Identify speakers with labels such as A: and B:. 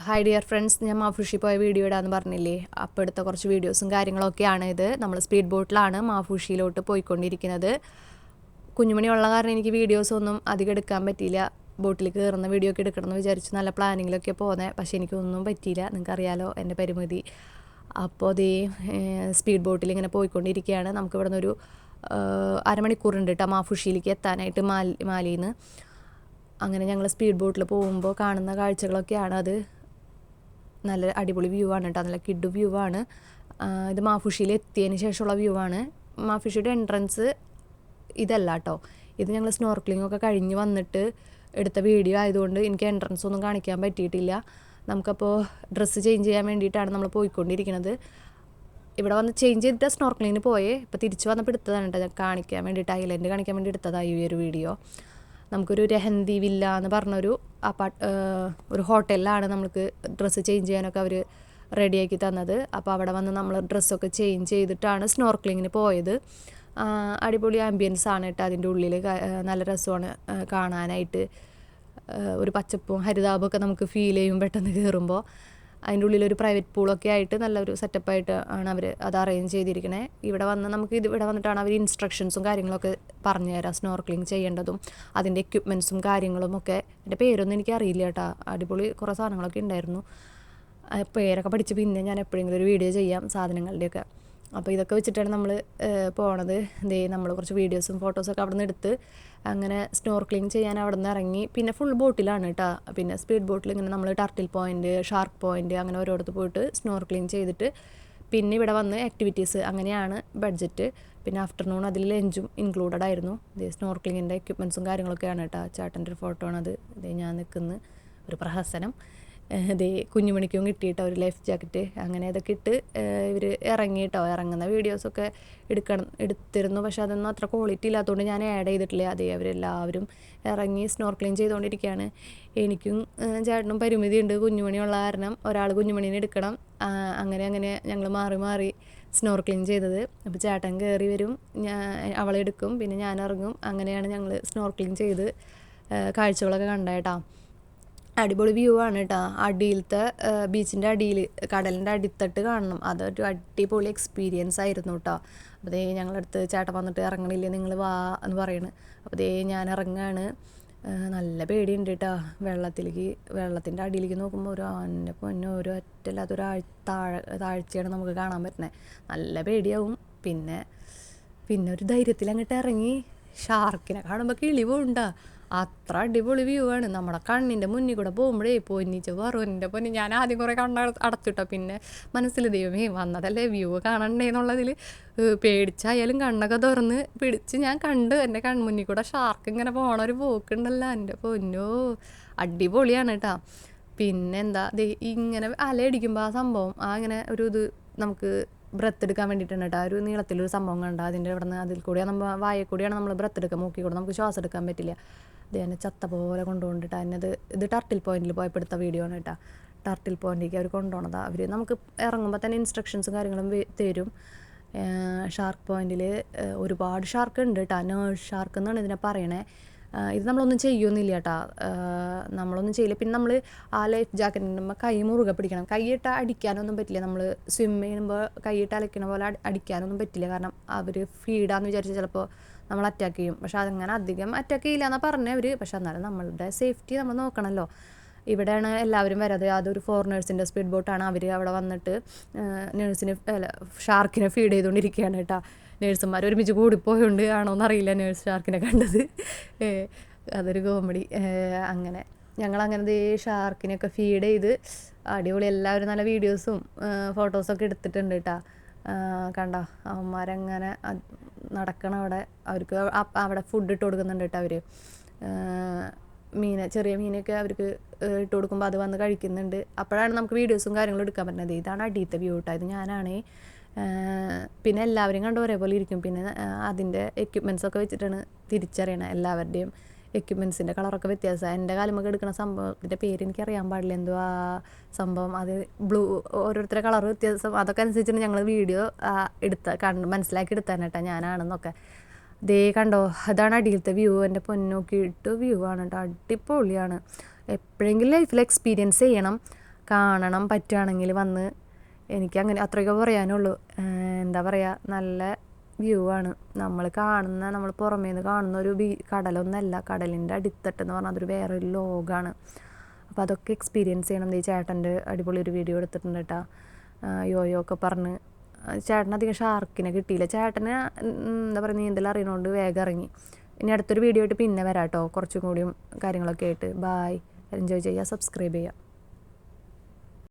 A: Hi dear friends, ഞാൻ മാഫുഷി പോയ video ഇടാന്ന് പറഞ്ഞില്ലേ. അപ്പോൾ എടുത്ത കുറച്ച് വീഡിയോസും കാര്യങ്ങളൊക്കെയാണ് ഇത്. നമ്മൾ സ്പീഡ് ബോട്ടിലാണ് മാഫുഷിയിലോട്ട് പോയിക്കൊണ്ടിരിക്കുന്നത്. കുഞ്ഞുമണി ഉള്ള കാരണം എനിക്ക് വീഡിയോസൊന്നും അധികം എടുക്കാൻ പറ്റിയില്ല. ബോട്ടിൽ കയറുന്ന വീഡിയോ ഒക്കെ എടുക്കണമെന്ന് വിചാരിച്ച് നല്ല പ്ലാനിങ്ങിലൊക്കെ പോകുന്നത്, പക്ഷേ എനിക്കൊന്നും പറ്റിയില്ല. നിങ്ങൾക്കറിയാലോ എൻ്റെ പരിമിതി. അപ്പോൾ അതേ സ്പീഡ് ബോട്ടിൽ ഇങ്ങനെ പോയിക്കൊണ്ടിരിക്കുകയാണ്. നമുക്ക് ഇവിടെ നിന്നൊരു അരമണിക്കൂറുണ്ട് കേട്ടോ മാഫുഷിയിലേക്ക് എത്താനായിട്ട് മാലിയിൽ നിന്ന്. അങ്ങനെ ഞങ്ങൾ സ്പീഡ് ബോട്ടിൽ പോകുമ്പോൾ കാണുന്ന കാഴ്ചകളൊക്കെയാണ് അത്. നല്ല അടിപൊളി വ്യൂ ആണ് കേട്ടോ, നല്ല കിഡ് വ്യൂ ആണ് ഇത്. മാഫുഷിയിൽ എത്തിയതിന് ശേഷമുള്ള വ്യൂ ആണ്. മാഫുഷിയുടെ എൻട്രൻസ് ഇതല്ല കേട്ടോ, ഇത് ഞങ്ങൾ സ്നോർക്ലിംഗ് ഒക്കെ കഴിഞ്ഞ് വന്നിട്ട് എടുത്ത വീഡിയോ ആയതുകൊണ്ട് എനിക്ക് എൻട്രൻസ് ഒന്നും കാണിക്കാൻ പറ്റിയിട്ടില്ല. നമുക്കപ്പോൾ ഡ്രസ്സ് ചേഞ്ച് ചെയ്യാൻ വേണ്ടിയിട്ടാണ് നമ്മൾ പോയിക്കൊണ്ടിരിക്കുന്നത്. ഇവിടെ വന്ന് ചേഞ്ച് ചെയ്തിട്ട് സ്നോർക്ലിങ്ങിന് പോയേ, ഇപ്പോൾ തിരിച്ച് വന്നപ്പോൾ എടുത്തതാണ് കേട്ടോ, ഞാൻ കാണിക്കാൻ വേണ്ടിയിട്ട്, ഐലൻഡ് കാണിക്കാൻ വേണ്ടി എടുത്തതാണ് ഈ ഒരു വീഡിയോ. നമുക്കൊരു രഹന്തി വില്ല എന്ന് പറഞ്ഞൊരു ഒരു ഹോട്ടലിലാണ് നമുക്ക് ഡ്രസ്സ് ചേഞ്ച് ചെയ്യാനൊക്കെ അവർ റെഡിയാക്കി തന്നത്. അപ്പോൾ അവിടെ വന്ന് നമ്മൾ ഡ്രസ്സൊക്കെ ചേഞ്ച് ചെയ്തിട്ടാണ് സ്നോർക്ലിങ്ങിന് പോയത്. അടിപൊളി ആംബിയൻസ് ആണ് കേട്ടോ അതിൻ്റെ ഉള്ളിൽ. നല്ല രസമാണ് കാണാനായിട്ട്. ഒരു പച്ചപ്പും ഹരിതാപമൊക്കെ നമുക്ക് ഫീൽ ചെയ്യും പെട്ടെന്ന് കയറുമ്പോൾ. അതിൻ്റെ ഉള്ളിലൊരു പ്രൈവറ്റ് പൂളൊക്കെ ആയിട്ട് നല്ലൊരു സെറ്റപ്പായിട്ട് ആണ് അവർ അത് അറേഞ്ച് ചെയ്തിരിക്കണേ. ഇവിടെ വന്നിട്ടാണ് അവർ ഇൻസ്ട്രക്ഷൻസും കാര്യങ്ങളൊക്കെ പറഞ്ഞു തരാം, സ്നോർക്ലിങ് ചെയ്യേണ്ടതും അതിൻ്റെ എക്യുപ്മെൻറ്റ്സും കാര്യങ്ങളും ഒക്കെ. എൻ്റെ പേരൊന്നും എനിക്ക് അറിയില്ല കേട്ടോ. അടിപൊളി കുറേ സാധനങ്ങളൊക്കെ ഉണ്ടായിരുന്നു. പേരൊക്കെ പഠിച്ച് പിന്നെ ഞാൻ എപ്പോഴെങ്കിലും ഒരു വീഡിയോ ചെയ്യാം സാധനങ്ങളുടെയൊക്കെ. അപ്പോൾ ഇതൊക്കെ വെച്ചിട്ടാണ് നമ്മൾ പോണത്. നമ്മൾ കുറച്ച് വീഡിയോസും ഫോട്ടോസൊക്കെ അവിടെ നിന്ന് എടുത്ത് അങ്ങനെ സ്നോർക്ലിങ് ചെയ്യാൻ അവിടെ നിന്ന് ഇറങ്ങി. പിന്നെ ഫുൾ ബോട്ടിലാണ് കേട്ടോ. പിന്നെ സ്പീഡ് ബോട്ടിൽ ഇങ്ങനെ നമ്മൾ ടർട്ടിൽ പോയിൻറ്റ്, ഷാർക്ക് പോയിൻറ്റ് അങ്ങനെ ഓരോരുത്തർ പോയിട്ട് സ്നോർക്ലിങ് ചെയ്തിട്ട് പിന്നെ ഇവിടെ വന്ന് ആക്ടിവിറ്റീസ്, അങ്ങനെയാണ് ബഡ്ജറ്റ്. പിന്നെ ആഫ്റ്റർനൂൺ അതിൽ ലഞ്ചും ഇൻക്ലൂഡഡ് ആയിരുന്നു. സ്നോർക്ലിങ്ങിൻ്റെ എക്യുപ്മെൻറ്റ്സും കാര്യങ്ങളൊക്കെയാണ് കേട്ടോ. ചേട്ടൻ്റെ ഒരു ഫോട്ടോ ആണത്. ഞാൻ നിൽക്കുന്ന ഒരു പ്രഹസനം. കുഞ്ഞുമണിക്കും കിട്ടിയിട്ടോ ഒരു ലൈഫ് ജാക്കറ്റ്. അങ്ങനെ അതൊക്കെ ഇട്ട് ഇവർ ഇറങ്ങുന്ന വീഡിയോസൊക്കെ എടുത്തിരുന്നു. പക്ഷെ അതൊന്നും അത്ര ക്വാളിറ്റി ഇല്ലാത്തതുകൊണ്ട് ഞാൻ ആഡ് ചെയ്തിട്ടില്ല. അവരെല്ലാവരും ഇറങ്ങി സ്നോർക്ലിങ് ചെയ്തുകൊണ്ടിരിക്കുകയാണ്. എനിക്കും ചേട്ടനും പരിമിതിയുണ്ട്, കുഞ്ഞുമണിയുള്ള കാരണം ഒരാൾ കുഞ്ഞുമണീനെ എടുക്കണം. അങ്ങനെ ഞങ്ങൾ മാറി സ്നോർക്ലിങ് ചെയ്തത്. അപ്പോൾ ചേട്ടൻ കയറി വരും, അവളെ എടുക്കും, പിന്നെ ഞാൻ ഇറങ്ങും. അങ്ങനെയാണ് ഞങ്ങൾ സ്നോർക്ലിങ് ചെയ്ത് കാഴ്ചകളൊക്കെ കണ്ടേട്ടാ. അടിപൊളി വ്യൂ ആണ് കേട്ടോ. അടിയിലത്തെ ബീച്ചിൻ്റെ അടിയിൽ, കടലിൻ്റെ അടിത്തട്ട് കാണണം. അതൊരു അടിപൊളി എക്സ്പീരിയൻസ് ആയിരുന്നു കേട്ടോ. അപ്പോൾ ഞങ്ങളടുത്ത് ചേട്ടൻ വന്നിട്ട് ഇറങ്ങണില്ലേ നിങ്ങൾ വാ എന്ന് പറയണ്. അപ്പോൾ ഞാൻ ഇറങ്ങാണ്. നല്ല പേടിയുണ്ട് കേട്ടോ വെള്ളത്തിൻ്റെ അടിയിലേക്ക് നോക്കുമ്പോൾ എൻ്റെ പൊന്നോ ഒരു ഒറ്റല്ലാത്തൊരു താഴ്ചയാണ് നമുക്ക് കാണാൻ പറ്റുന്നത്. നല്ല പേടിയാവും. പിന്നെ ഒരു ധൈര്യത്തിൽ അങ്ങോട്ട് ഇറങ്ങി. ഷാർക്കിനെ കാണുമ്പോൾ കിളിവുണ്ടാ, അത്ര അടിപൊളി വ്യൂ ആണ്. നമ്മുടെ കണ്ണിൻ്റെ മുന്നിൽ കൂടെ പോകുമ്പോഴേ പൊന്നിച്ച് എൻ്റെ പൊന്നി. ഞാൻ ആദ്യം കുറേ അടച്ചിട്ടോ, പിന്നെ മനസ്സിൽ ദൈവമേ വന്നതല്ലേ വ്യൂ കാണണ്ടേ എന്നുള്ളതിൽ പേടിച്ചായാലും കണ്ണൊക്കെ തുറന്ന് പിടിച്ച് ഞാൻ കണ്ട്. എൻ്റെ കൺമുന്നിൽ കൂടെ ഷാർക്ക് ഇങ്ങനെ പോണൊരു പോക്കുണ്ടല്ലോ, എൻ്റെ പൊന്നോ അടിപൊളിയാണ് കേട്ടോ. പിന്നെന്താ ഇങ്ങനെ അലയടിക്കുമ്പോൾ ആ സംഭവം ഇങ്ങനെ ഒരു ഇത് നമുക്ക് ബ്രത്ത് എടുക്കാൻ വേണ്ടിയിട്ടാണ് കേട്ടോ. ഒരു നീളത്തിലൊരു സംഭവം കണ്ട അതിൻ്റെ ഇവിടെ നിന്ന് അതിൽ കൂടിയാണ് നമ്മൾ വായ കൂടിയാണ് നമ്മൾ ബ്രത്ത് എടുക്കുക, മൂക്കി കൂടെ നമുക്ക് ശ്വാസം എടുക്കാൻ പറ്റില്ല. എന്നെ ചത്ത പോലെ കൊണ്ടുപോകണ്ടിട്ട് അതിനത്. ഇത് ടർട്ടിൽ പോയിന്റിൽ പോയപ്പോൾ എടുത്ത വീഡിയോ ആണ് കേട്ടോ. ടർട്ടിൽ പോയിന്റിലേക്ക് അവർ കൊണ്ടുപോകണതാണ്. അവർ നമുക്ക് ഇറങ്ങുമ്പോൾ തന്നെ ഇൻസ്ട്രക്ഷൻസും കാര്യങ്ങളും തരും. ഷാർക്ക് പോയിന്റിൽ ഒരുപാട് ഷാർക്ക് ഉണ്ട് കേട്ടോ. നേഴ്സ് ഷാർക്ക് എന്നാണ് ഇതിനെ പറയണേ. ഇത് നമ്മളൊന്നും ചെയ്യുന്നില്ല കേട്ടോ, നമ്മളൊന്നും ചെയ്യില്ല. പിന്നെ നമ്മൾ ആ ലൈഫ് ജാക്കറ്റിൻ്റെ കൈ മുറുകെ പിടിക്കണം. കൈയിട്ട് അടിക്കാനൊന്നും പറ്റില്ല. നമ്മൾ സ്വിം ചെയ്യുമ്പോൾ കൈയിട്ട് അലക്കണ പോലെ അടിക്കാനൊന്നും പറ്റില്ല. കാരണം അവർ ഫീഡാന്ന് വിചാരിച്ച് ചിലപ്പോൾ നമ്മൾ അറ്റാക്ക് ചെയ്യും. പക്ഷെ അതങ്ങനെ അധികം അറ്റാക്ക് ചെയ്യില്ല എന്നാണ് പറഞ്ഞത് അവർ. പക്ഷെ എന്നാലും നമ്മളുടെ സേഫ്റ്റി നമ്മൾ നോക്കണമല്ലോ. ഇവിടെയാണ് എല്ലാവരും വരാതെ. അതൊരു ഫോറിനേഴ്സിൻ്റെ സ്പീഡ് ബോട്ടാണ്. അവർ അവിടെ വന്നിട്ട് ഷാർക്കിനെ ഫീഡ് ചെയ്തുകൊണ്ടിരിക്കുകയാണ് കേട്ടോ. നേഴ്സുമാർ ഒരുമിച്ച് കൂടിപ്പോയോണ്ട് ആണോ എന്നറിയില്ല നേഴ്സ് ഷാർക്കിനെ കണ്ടത്. അതൊരു കോമഡി. അങ്ങനെ ഞങ്ങളങ്ങനെ ഷാർക്കിനെയൊക്കെ ഫീഡ് ചെയ്ത് അടിപൊളി. എല്ലാവരും നല്ല വീഡിയോസും ഫോട്ടോസൊക്കെ എടുത്തിട്ടുണ്ട് കേട്ടോ. കണ്ടോ അവന്മാരങ്ങനെ നടക്കണം അവിടെ. അവർക്ക് അവിടെ ഫുഡ് ഇട്ട് കൊടുക്കുന്നുണ്ട് കേട്ടോ അവർ. ചെറിയ മീനൊക്കെ അവർക്ക് ഇട്ട് കൊടുക്കുമ്പോൾ അത് വന്ന് കഴിക്കുന്നുണ്ട്. അപ്പോഴാണ് നമുക്ക് വീഡിയോസും കാര്യങ്ങളും എടുക്കാൻ പറ്റുന്നത്. ഇതാണ് അടിയത്തെ വ്യൂ കേട്ടോ. ഇത് ഞാനാണ്. പിന്നെ എല്ലാവരും കണ്ട് ഒരേപോലെ ഇരിക്കും. പിന്നെ അതിൻ്റെ എക്യുപ്മെൻറ്റ്സൊക്കെ വെച്ചിട്ടാണ് തിരിച്ചറിയണത്. എല്ലാവരുടെയും എക്യുപ്മെൻറ്റ്സിൻ്റെ കളറൊക്കെ വ്യത്യാസമാണ്. എൻ്റെ കാലമൊക്കെ എടുക്കുന്ന സംഭവത്തിൻ്റെ പേര് എനിക്കറിയാൻ പാടില്ല, എന്തോ ആ സംഭവം. അത് ബ്ലൂ, ഓരോരുത്തരുടെ കളർ വ്യത്യാസം. അതൊക്കെ അനുസരിച്ചിട്ട് ഞങ്ങൾ വീഡിയോ മനസ്സിലാക്കി എടുത്താൻ കേട്ടോ ഞാനാണെന്നൊക്കെ. കണ്ടോ അതാണ് അടിയിലത്തെ വ്യൂ. എൻ്റെ പൊന്നോക്കിയിട്ട് വ്യൂ ആണ് കേട്ടോ. അടിപൊളിയാണ്. എപ്പോഴെങ്കിലും ലൈഫിൽ എക്സ്പീരിയൻസ് ചെയ്യണം. കാണണം, പറ്റുകയാണെങ്കിൽ വന്ന്. എനിക്കങ്ങനെ അത്രയൊക്കെ പറയാനുള്ളൂ. എന്താ പറയുക, നല്ല വ്യൂ ആണ്. നമ്മൾ പുറമേ നിന്ന് കാണുന്ന ഒരു കടലൊന്നല്ല, കടലിൻ്റെ അടിത്തട്ടെന്ന് പറഞ്ഞാൽ അതൊരു വേറൊരു ലോകമാണ്. അപ്പോൾ അതൊക്കെ എക്സ്പീരിയൻസ് ചെയ്യണം. ഈ ചേട്ടൻ്റെ അടിപൊളി ഒരു വീഡിയോ എടുത്തിട്ടുണ്ട് കേട്ടോ, യോയോ ഒക്കെ പറഞ്ഞ്. ചേട്ടന് അധികം ഷാർക്കിനെ കിട്ടിയില്ല. ചേട്ടന് എന്താ പറയുക, നീന്തൽ അറിയണോണ്ട് വേഗം ഇറങ്ങി. ഇനി അടുത്തൊരു വീഡിയോ ആയിട്ട് പിന്നെ വരാം കേട്ടോ, കുറച്ചും കൂടിയും കാര്യങ്ങളൊക്കെ ആയിട്ട്. ബായ്. എൻജോയ് ചെയ്യുക, സബ്സ്ക്രൈബ് ചെയ്യുക.